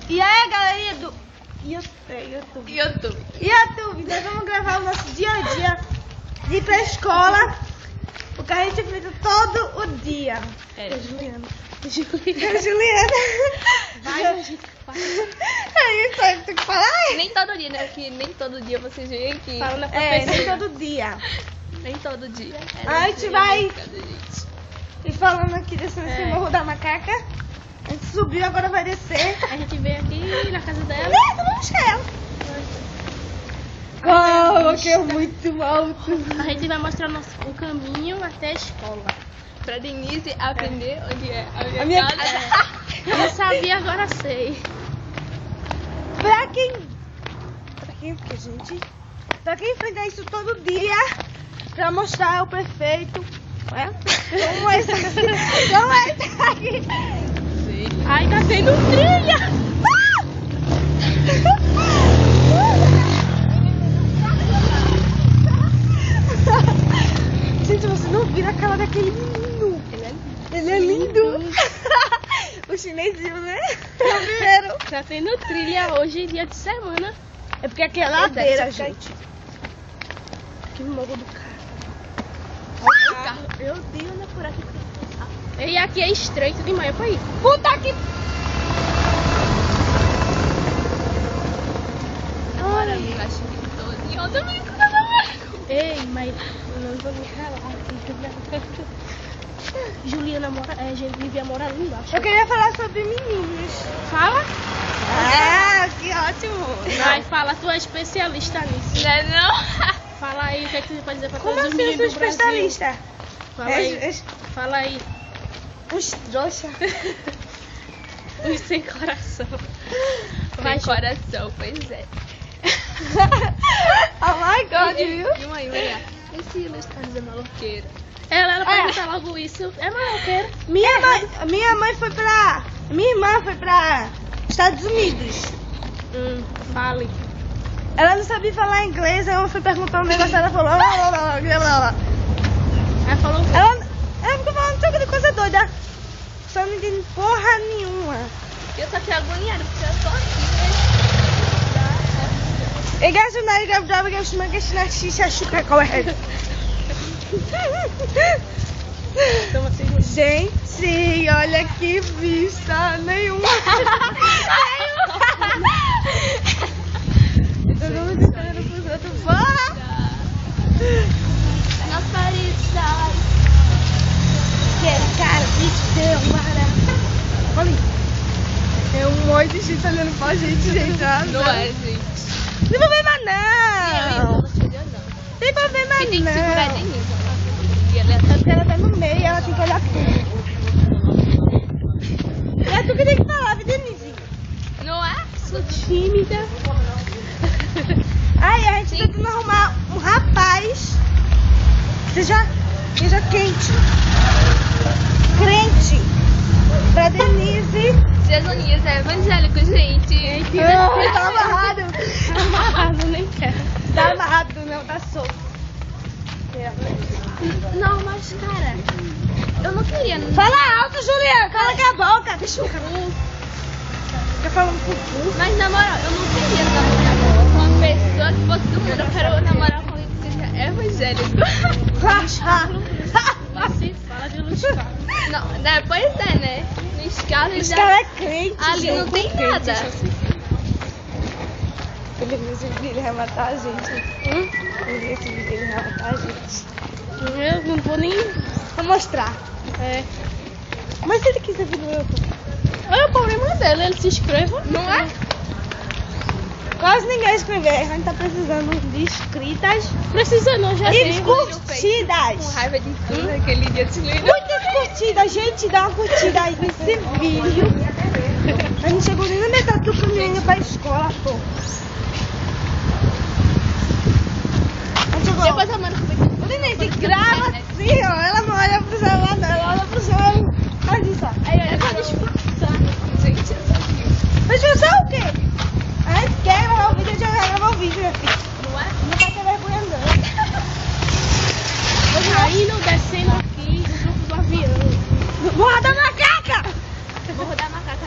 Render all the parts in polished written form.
E aí, galerinha do YouTube, nós vamos gravar o nosso dia a dia de ir pra escola, o que a gente fez todo o dia. Juliana. Vai, gente, vai. Aí, sabe o que tem que falar? Nem todo dia, né? Que nem todo dia vocês vêm aqui. Fala na professora. Nem todo dia. Nem todo dia. A gente vai e falando aqui desse Morro da Macaca. A gente subiu, agora vai descer. A gente veio aqui na casa dela. Vamos buscar ela. Uau, que é muito alto. A gente vai mostrar o caminho até a escola. Pra Denise aprender onde é a minha casa. Eu sabia, agora sei. Pra quem porque, gente, pra quem enfrentar isso todo dia, pra mostrar ao prefeito, como é isso aqui. Ai, tá tendo trilha! Gente, você não vira a cara daquele menino. Ele é lindo. O chinesinho, né? É o primeiro. Tá tendo trilha hoje, dia de semana. É porque aqui é ladeira, gente. Aqui no morro do carro. Meu Deus, não é por aqui. E aqui é estreito demais pra ir. Puta que... Agora eu acho que todo. Eu também com o Ei, mas não vou me calar aqui. Juliana Vivia mora ali embaixo. Eu queria falar sobre meninos. Fala. Ah, que ótimo. Vai, fala, tu é especialista nisso. Não. Fala aí o que é que você pode dizer pra todos os meninos do Brasil. Como assim eu sou especialista? Fala aí. Fala aí. Os trouxa. Os sem coração. Sem coração, pois é. Oh my God, viu? E mãe, olha. Esse Luiz tá dizendo maloqueira. Ela pergunta logo isso. É maloqueira? Minha irmã foi pra Estados Unidos. Fale. Ela não sabia falar inglês, ela foi perguntar um negócio, ela falou. Ela falou o quê? Ela ficou falando um de coisa doida. Só não entende porra nenhuma. Eu tô aqui agoniada, porque eu tô aqui, Eu gasto na liga brava, eu gasto na questão xixi, chuca, qual é? Gente, olha que vista nenhuma. Todo mundo esperando pros outros fora. Nas paredes da live. Que cara, bicho, deu uma. Olha, tem um monte de gente olhando pra gente, Não é, gente. Não vou ver mais não. Tem pra ver mais não. Tem que segurar a Denise. É porque ela tá no meio, ela tem que olhar tudo. É tu que tem que falar, viu, Denise? Não é? Sou tímida. Aí a gente tá tentando arrumar um rapaz que seja crente pra Denise. Jesus é evangélico, gente. Tá amarrado. Tá amarrado, nem quero. Tá amarrado não, tá solto. Não, mas cara, eu não queria. Fala alto, Juliana, cala a boca. Deixa eu ficar falando com o Mas na moral, eu não queria namorar com uma pessoa que fosse do mundo. Eu quero namorar com alguém que seja evangélico. Você fala de Luiz Carlos. Não, né? Pois é, né? Luiz Carlos Os caras é crente. ali gente, não tem crente, nada. Esse vídeo vai matar a gente. Esse vídeo vai matar a gente. Eu não vou nem mostrar. Mas se ele quiser vir no YouTube? É o problema dele, ele se inscreva. Não é? Quase ninguém escreveu. A gente tá precisando de inscritas. Precisa não, já E tem. curtidas. Com raiva de tudo, aquele dia de lindo. Muitas curtidas. Gente, dá uma curtida aí nesse vídeo. A gente chegou nem na metade do caminho indo pra escola, pô. Depois eu mando pro O Denise grava assim, ó. Ela não olha pro celular, não. Ela olha pro celular. Faz isso, ó. Aí olha pra disfarçar. Gente, eu sabia. Mas disfarçar o quê? A gente quer gravar o vídeo, a gente vai gravar o vídeo, minha filha. Não é? Não vai ter vergonha, não. Saindo, descendo aqui do grupo do avião. Morra da Macaca! Morro da Macaca.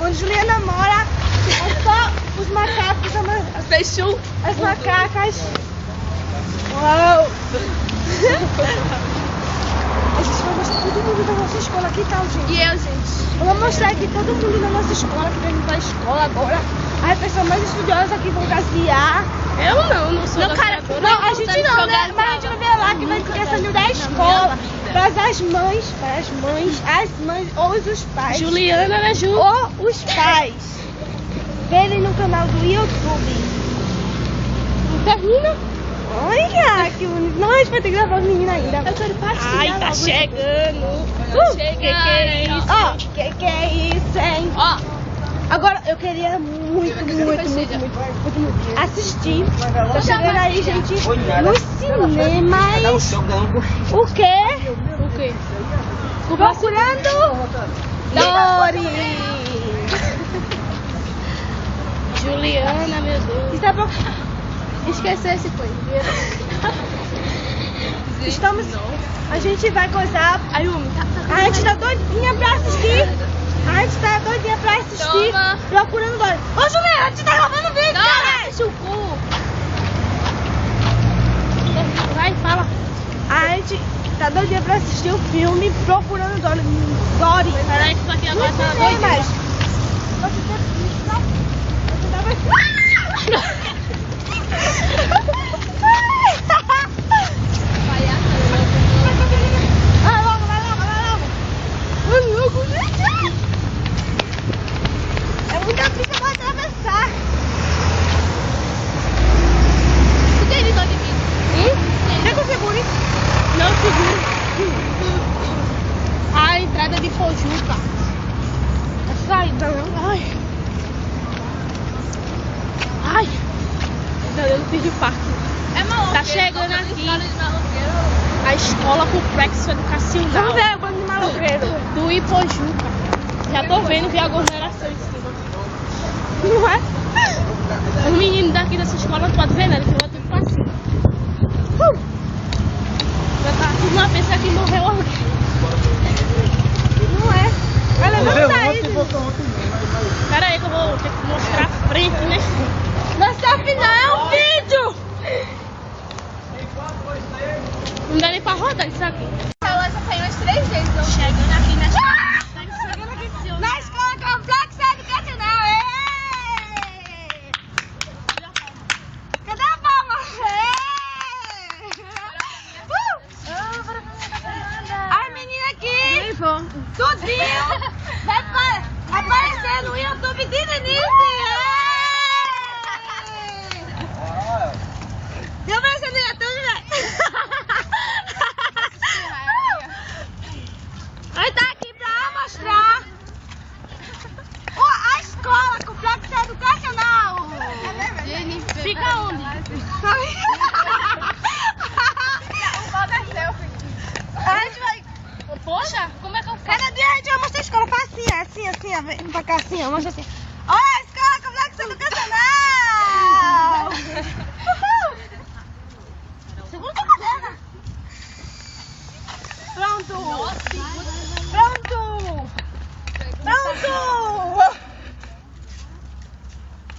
Onde Juliana mora. É só os macacos. Fechou. As macacas. Uau! A gente vai mostrar todo mundo da nossa escola. Que tal, gente? E eu, gente? Eu vou mostrar aqui todo mundo da nossa escola que tá indo pra escola agora. As pessoas mais estudiosas aqui vão gasear. Eu não sou gaseadora. Não, a gente não, né? Mas a gente não vê lá que vai criança saindo da escola. Para as mães, ou os pais. Juliana, né, Ju? Ou os pais. Verem no canal do YouTube. Não termina? Olha, que bonito. Não, a gente vai ter que gravar as meninas ainda. Eu quero passear. Ai, tá chegando. Que é isso? Ó, que é isso, hein? Ó. Agora, eu queria muito assistir. Tá chegando aí, gente, nos cinemas. O quê? O quê? Procurando Dory. Juliana, meu Deus. Está pro... Esqueceu esse foi. Estamos... A gente vai coisar... Ayumi, A gente tá doidinha pra assistir. A gente tá doidinha pra assistir. Toma. Procurando Dory. Ô, Juliana, a gente tá gravando vídeo, cara. Deixa o cu. Vai, fala. A gente tá doidinha pra assistir o filme Procurando Dory. Peraí que isso aqui agora tá Mas... doido. Vai logo. Vai logo, gente. É muita pista pra atravessar. Tu tem visão de mim? Quer que eu segure? Não seguro. A entrada de Pojuca. É saída, não? Ai. Meu Deus, eu fiz de parque. É maloqueiro. Tá chegando aqui a escola complexo educacional Vamos ver a banda de maloqueiro. do Ipojuca. Já tô vendo que a aglomeração em cima. Não é? Os meninos daqui dessa escola não podem ver nada, que eu vou tudo pra cima. Já tá tudo uma pessoa que morreu alguém. Não é? Olha, não saí. Pera aí que eu vou ter que mostrar a frente, né? Nossa, afinal é um vídeo. Não dá nem pra rodar isso aqui. Ela já saiu umas 3 vezes. Não. Chegando aqui na escola. Na escola complexo educacional. Cadê a palma? As meninas aqui, tudinho, vai aparecer no YouTube de Denise. Deu pra ser no YouTube, velho? A gente tá aqui pra mostrar a escola complexo educacional. Fica onde? A gente vai... Poxa, como é que eu faço? Cada dia a gente vai mostrar a escola. Faz assim, ó. Vem pra cá assim, ó. Mostra assim. Olha a escola complexo educacional. Uhul. Segura tua caderna. Pronto.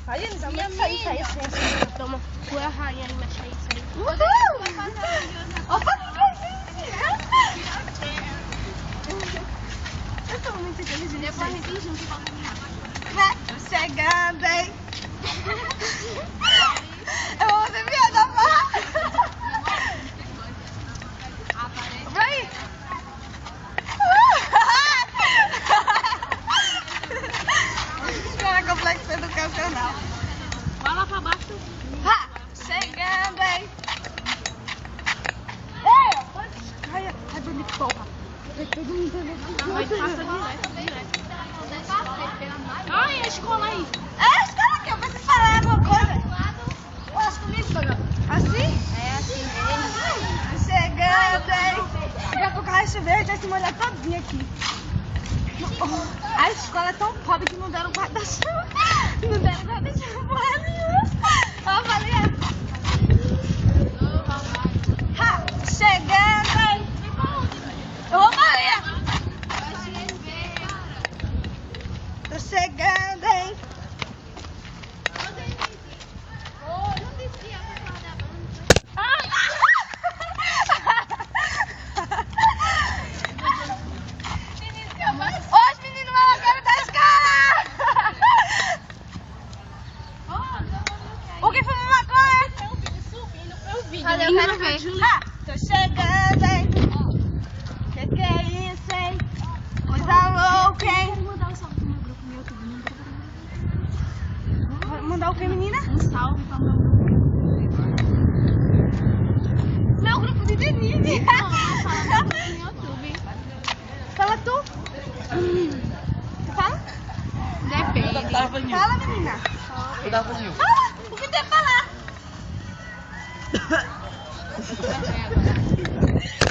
Aí, eles vão sair. Toma, tu é a rainha aí, mexe aí, isso aí. Opa, eu sou muito inteligente. Depois a gente junto e volta. Chegando, hein? Eu vou fazer piada, pá. Vai. Escola complexo educacional. Vai lá pra baixo. Chegando, hein? Ai, bando de porra. Vai todo mundo Vai, passa direto. Ai, a escola aí. É a escola aqui, eu preciso falar alguma coisa. Eu acho que isso, assim? É assim mesmo. Chegando, hein? Daqui a pouco vai chover, vai se molhar todinha aqui. A escola é tão pobre que não deram guarda-chuva. Não deram guarda-chuva porra nenhuma. Ó, Valia. Chegando, hein? Ô, Maria. Tá Tô chegando, hein? Hoje, menino, vai na cara da escola! O que foi maconha? Cadê? Eu quero ver. Tô chegando, hein? Que é isso, hein? Coisa louca, hein? Vou mandar um salve pro meu grupo no YouTube. Vou mandar o que, menina? Um salve para o meu grupo. Meu grupo de Denise. Não, fala no YouTube. Fala tu. Fala? Depende. Fala, menina. Eu tava fazendo. Fala.